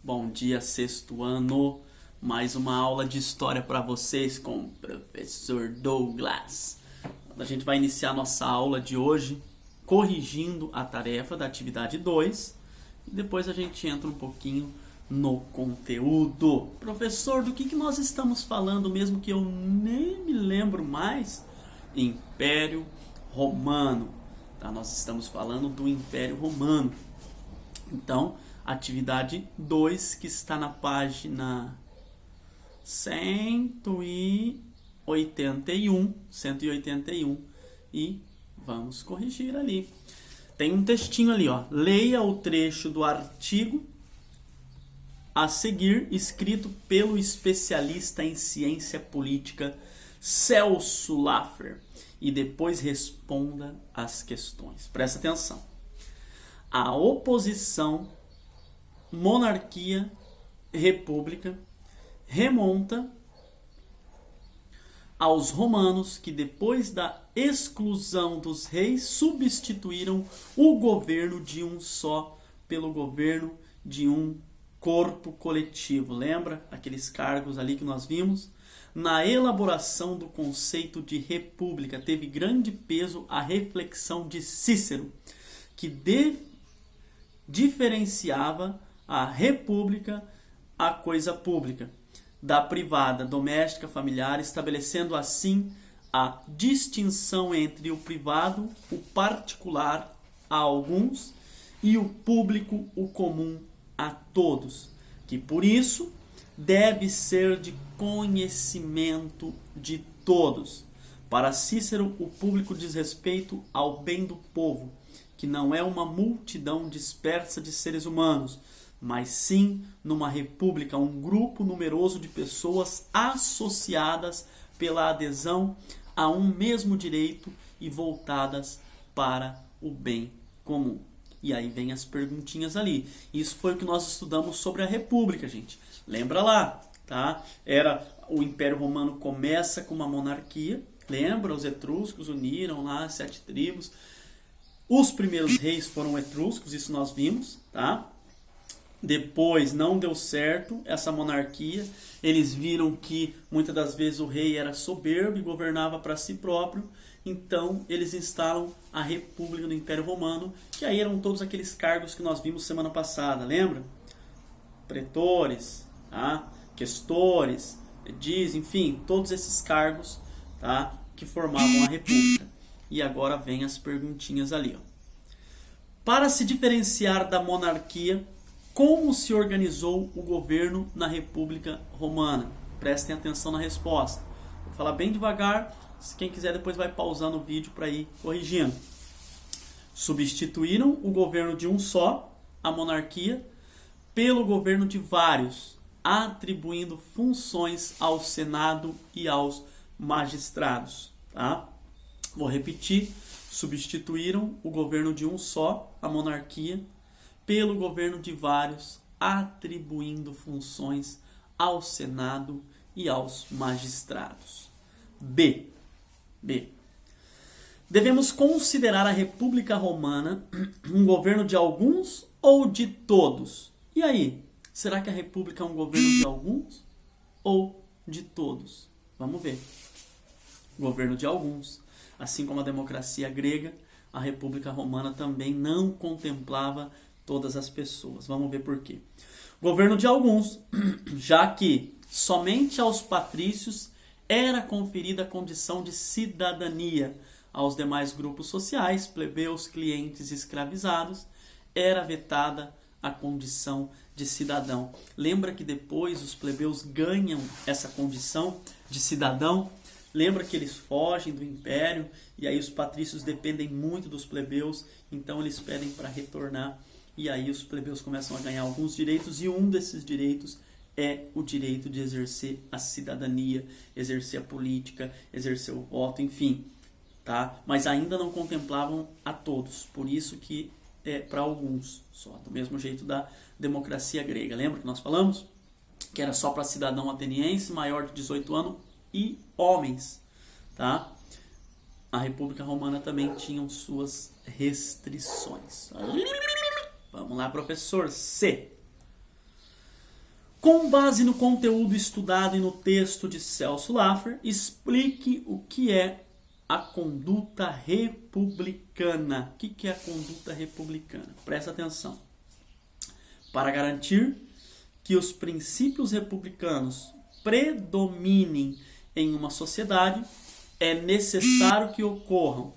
Bom dia, sexto ano. Mais uma aula de história para vocês com o professor Douglas. A gente vai iniciar nossa aula de hoje corrigindo a tarefa da atividade 2 e depois a gente entra um pouquinho no conteúdo. Professor, do que nós estamos falando mesmo que eu nem me lembro mais? Império Romano. Tá? Nós estamos falando do Império Romano. Então, atividade 2, que está na página 181, e vamos corrigir ali. Tem um textinho ali, ó. Leia o trecho do artigo a seguir, escrito pelo especialista em ciência política Celso Laffer, e depois responda as questões. Presta atenção. A oposição monarquia-república remonta aos romanos, que depois da exclusão dos reis substituíram o governo de um só pelo governo de um corpo coletivo. Lembra aqueles cargos ali que nós vimos? Na elaboração do conceito de república teve grande peso a reflexão de Cícero, que diferenciava a república, a coisa pública, da privada, doméstica, familiar, estabelecendo assim a distinção entre o privado, o particular a alguns, e o público, o comum a todos, que por isso deve ser de conhecimento de todos. Para Cícero, o público diz respeito ao bem do povo, que não é uma multidão dispersa de seres humanos, mas sim, numa república, um grupo numeroso de pessoas associadas pela adesão a um mesmo direito e voltadas para o bem comum. E aí vem as perguntinhas ali. Isso foi o que nós estudamos sobre a república, gente. Lembra lá, tá? O Império Romano começa com uma monarquia. Lembra? Os etruscos uniram lá 7 tribos. Os primeiros reis foram etruscos, isso nós vimos, tá? Depois não deu certo essa monarquia. Eles viram que muitas das vezes o rei era soberbo e governava para si próprio. Então eles instalam a República do Império Romano, que aí eram todos aqueles cargos que nós vimos semana passada, lembra? Pretores, tá? Questores, edis, enfim, todos esses cargos, tá? Que formavam a República. E agora vem as perguntinhas ali, ó. Para se diferenciar da monarquia, como se organizou o governo na República Romana? Prestem atenção na resposta. Vou falar bem devagar, se quem quiser depois vai pausando o vídeo para ir corrigindo. Substituíram o governo de um só, a monarquia, pelo governo de vários, atribuindo funções ao Senado e aos magistrados, tá? Vou repetir. Substituíram o governo de um só, a monarquia, pelo governo de vários, atribuindo funções ao Senado e aos magistrados. B. Devemos considerar a República Romana um governo de alguns ou de todos? E aí, será que a República é um governo de alguns ou de todos? Vamos ver. Governo de alguns. Assim como a democracia grega, a República Romana também não contemplava todas as pessoas. Vamos ver por quê. Governo de alguns, já que somente aos patrícios era conferida a condição de cidadania. Aos demais grupos sociais, plebeus, clientes e escravizados, era vetada a condição de cidadão. Lembra que depois os plebeus ganham essa condição de cidadão? Lembra que eles fogem do império e aí os patrícios dependem muito dos plebeus, então eles pedem para retornar e aí os plebeus começam a ganhar alguns direitos, e um desses direitos é o direito de exercer a cidadania, exercer a política, exercer o voto, enfim, tá? Mas ainda não contemplavam a todos, por isso que é para alguns só, do mesmo jeito da democracia grega. Lembra que nós falamos que era só para cidadão ateniense maior de 18 anos e homens, tá? A República Romana também tinha suas restrições. Vamos lá, professor C. Com base no conteúdo estudado e no texto de Celso Laffer, explique o que é a conduta republicana. O que é a conduta republicana? Presta atenção. Para garantir que os princípios republicanos predominem em uma sociedade, é necessário que ocorram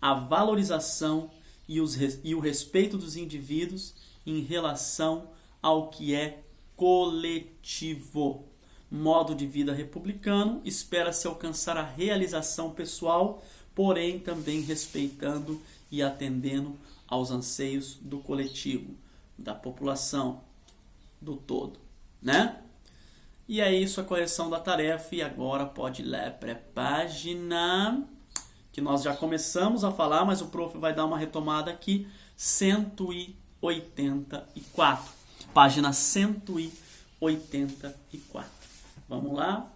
a valorização e o respeito dos indivíduos em relação ao que é coletivo. Modo de vida republicano espera-se alcançar a realização pessoal, porém também respeitando e atendendo aos anseios do coletivo, da população, do todo, né? E é isso a correção da tarefa, e agora pode ler para a página que nós já começamos a falar, mas o prof vai dar uma retomada aqui, 184. Página 184. Vamos lá.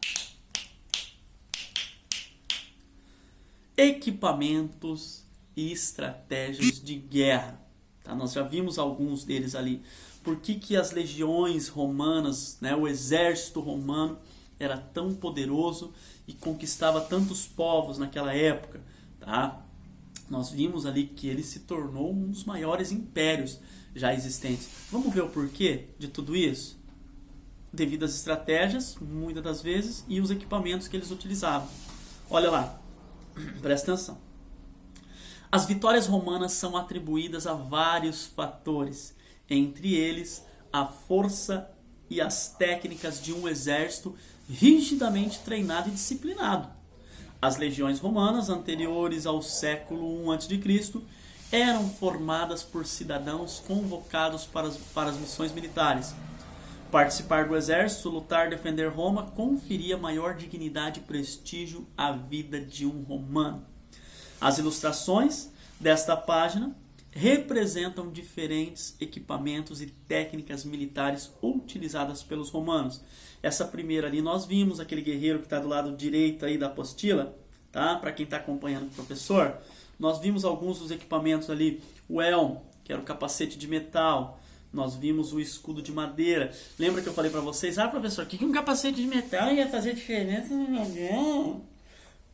Equipamentos e estratégias de guerra. Tá? Nós já vimos alguns deles ali. Por que as legiões romanas, né, o exército romano era tão poderoso e conquistava tantos povos naquela época? Tá? Nós vimos ali que ele se tornou um dos maiores impérios já existentes. Vamos ver o porquê de tudo isso? Devido às estratégias, muitas das vezes, e os equipamentos que eles utilizavam. Olha lá, presta atenção. As vitórias romanas são atribuídas a vários fatores, entre eles a força e as técnicas de um exército rigidamente treinado e disciplinado. As legiões romanas, anteriores ao século I a.C., eram formadas por cidadãos convocados para as missões militares. Participar do exército, lutar, defender Roma, conferia maior dignidade e prestígio à vida de um romano. As ilustrações desta página representam diferentes equipamentos e técnicas militares utilizadas pelos romanos. Essa primeira ali nós vimos, aquele guerreiro que está do lado direito aí da apostila, tá? Para quem está acompanhando o professor, nós vimos alguns dos equipamentos ali, o elmo, que era o capacete de metal, nós vimos o escudo de madeira. Lembra que eu falei para vocês, professor, o que um capacete de metal ia fazer diferença no meu avião?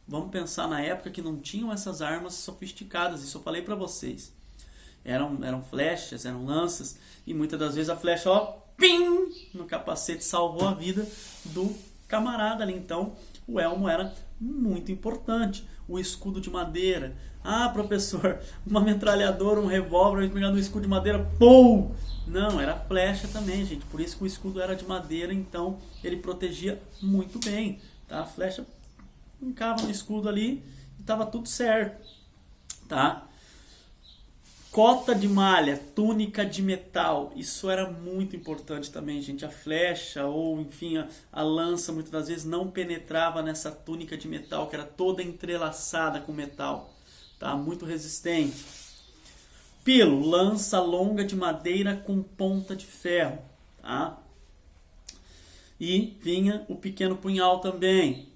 Vamos pensar na época que não tinham essas armas sofisticadas, isso eu falei para vocês. Eram flechas, eram lanças, e muitas das vezes a flecha, pim, no capacete salvou a vida do camarada ali. Então, o elmo era muito importante. O escudo de madeira. Professor, uma metralhadora, um revólver, pegando um escudo de madeira, pum! Não, era flecha também, gente. Por isso que o escudo era de madeira, então ele protegia muito bem. Tá? A flecha ficava no escudo ali e estava tudo certo. Tá? Cota de malha, túnica de metal, isso era muito importante também, gente. A flecha ou, enfim, a lança muitas das vezes não penetrava nessa túnica de metal, que era toda entrelaçada com metal, tá? Muito resistente. Pilo, lança longa de madeira com ponta de ferro, tá? E vinha o pequeno punhal também.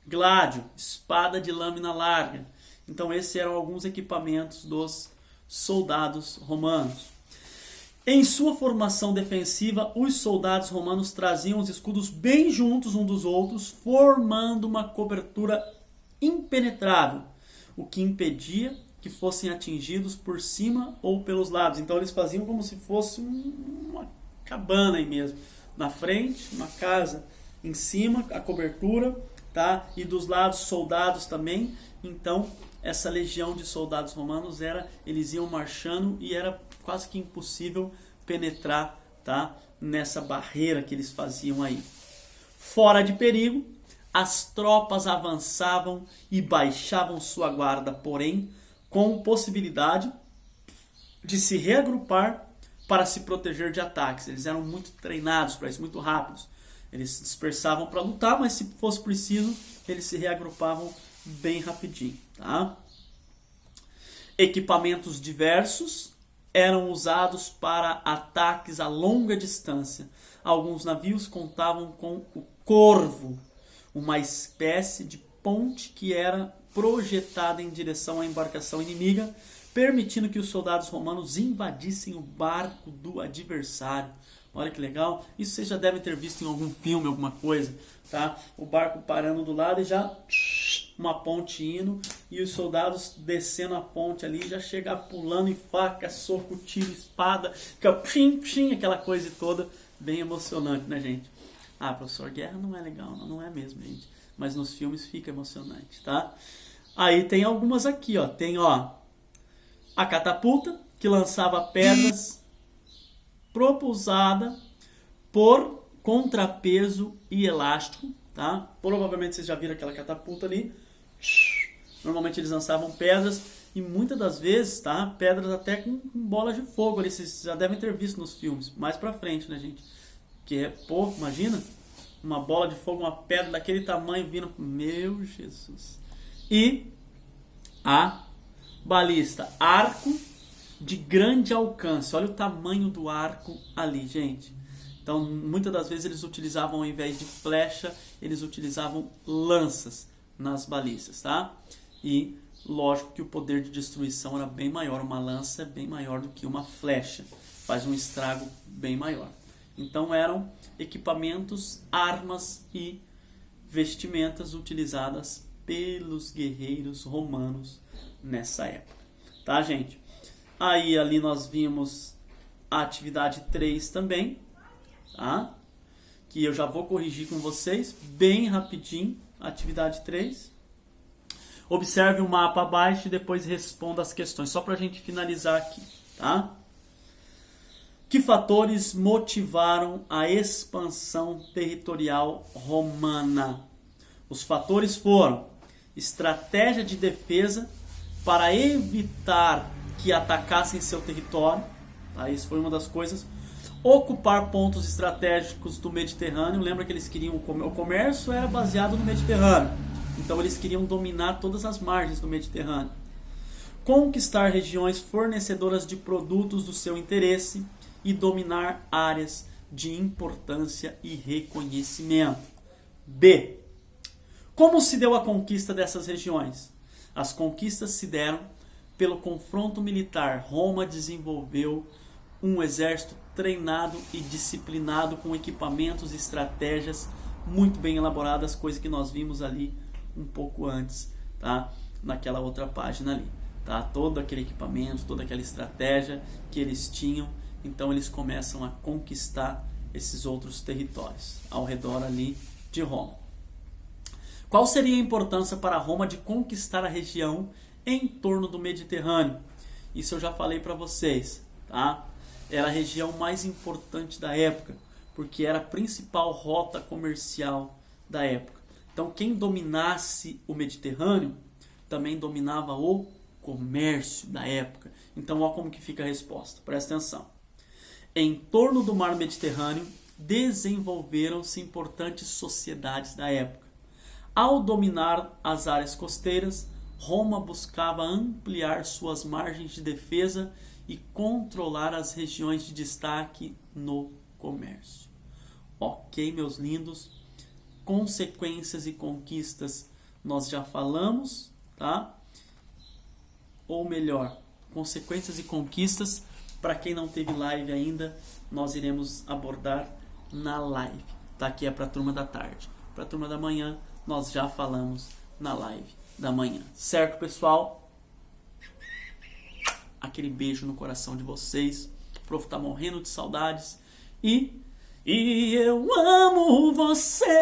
Gládio, espada de lâmina larga. Então esses eram alguns equipamentos dos soldados romanos. Em sua formação defensiva, os soldados romanos traziam os escudos bem juntos uns dos outros, formando uma cobertura impenetrável, o que impedia que fossem atingidos por cima ou pelos lados. Então eles faziam como se fosse uma cabana aí mesmo, na frente, uma casa, em cima a cobertura, tá? E dos lados soldados também. Então essa legião de soldados romanos eles iam marchando e era quase que impossível penetrar, tá? Nessa barreira que eles faziam aí. Fora de perigo, as tropas avançavam e baixavam sua guarda, porém, com possibilidade de se reagrupar para se proteger de ataques. Eles eram muito treinados para isso, muito rápidos. Eles se dispersavam para lutar, mas se fosse preciso, eles se reagrupavam bem rapidinho, tá? Equipamentos diversos eram usados para ataques a longa distância. Alguns navios contavam com o corvo, uma espécie de ponte que era projetada em direção à embarcação inimiga, permitindo que os soldados romanos invadissem o barco do adversário. Olha que legal. Isso vocês já devem ter visto em algum filme, alguma coisa, tá? O barco parando do lado e já uma ponte indo e os soldados descendo a ponte ali, já chega pulando em faca, soco, tiro, espada, fica pim, pim, aquela coisa toda, bem emocionante, né, gente? Ah, professor, guerra não é legal, não é mesmo, gente. Mas nos filmes fica emocionante, tá? Aí tem algumas aqui, ó. Tem, ó, a catapulta, que lançava pedras propulsada por contrapeso e elástico, tá? Provavelmente vocês já viram aquela catapulta ali. Normalmente eles lançavam pedras e muitas das vezes, tá? Pedras até com bolas de fogo ali. Vocês já devem ter visto nos filmes. Mais pra frente, né, gente? Que é, pô, imagina uma bola de fogo, uma pedra daquele tamanho vindo. Meu Jesus. E a balista, arco de grande alcance. Olha o tamanho do arco ali, gente. Então, muitas das vezes eles utilizavam, ao invés de flecha, eles utilizavam lanças nas balistas, tá? E lógico que o poder de destruição era bem maior. Uma lança é bem maior do que uma flecha. Faz um estrago bem maior. Então eram equipamentos, armas e vestimentas utilizadas pelos guerreiros romanos nessa época. Tá, gente? Aí ali nós vimos a atividade 3 também, tá? Que eu já vou corrigir com vocês bem rapidinho. Atividade 3. Observe o mapa abaixo e depois responda as questões, só para a gente finalizar aqui, tá? Que fatores motivaram a expansão territorial romana? Os fatores foram estratégia de defesa para evitar que atacassem seu território, tá? Isso foi uma das coisas. Ocupar pontos estratégicos do Mediterrâneo. Lembra que eles queriam o comércio era baseado no Mediterrâneo, então eles queriam dominar todas as margens do Mediterrâneo. Conquistar regiões fornecedoras de produtos do seu interesse e dominar áreas de importância e reconhecimento. B. Como se deu a conquista dessas regiões? As conquistas se deram pelo confronto militar. Roma desenvolveu um exército treinado e disciplinado com equipamentos e estratégias muito bem elaboradas, coisa que nós vimos ali um pouco antes, tá? Naquela outra página ali, tá? Todo aquele equipamento, toda aquela estratégia que eles tinham, então eles começam a conquistar esses outros territórios ao redor ali de Roma. Qual seria a importância para Roma de conquistar a região em torno do Mediterrâneo? Isso eu já falei para vocês, tá? Era a região mais importante da época, porque era a principal rota comercial da época. Então, quem dominasse o Mediterrâneo também dominava o comércio da época. Então, olha como que fica a resposta. Presta atenção. Em torno do mar Mediterrâneo, desenvolveram-se importantes sociedades da época. Ao dominar as áreas costeiras, Roma buscava ampliar suas margens de defesa e controlar as regiões de destaque no comércio. Ok, meus lindos? Consequências e conquistas nós já falamos, tá? Ou melhor, consequências e conquistas, para quem não teve live ainda, nós iremos abordar na live, tá? Que é para a turma da tarde. Para a turma da manhã, nós já falamos na live da manhã. Certo, pessoal? Aquele beijo no coração de vocês. O prof tá morrendo de saudades. E eu amo vocês.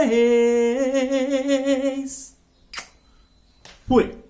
Fui!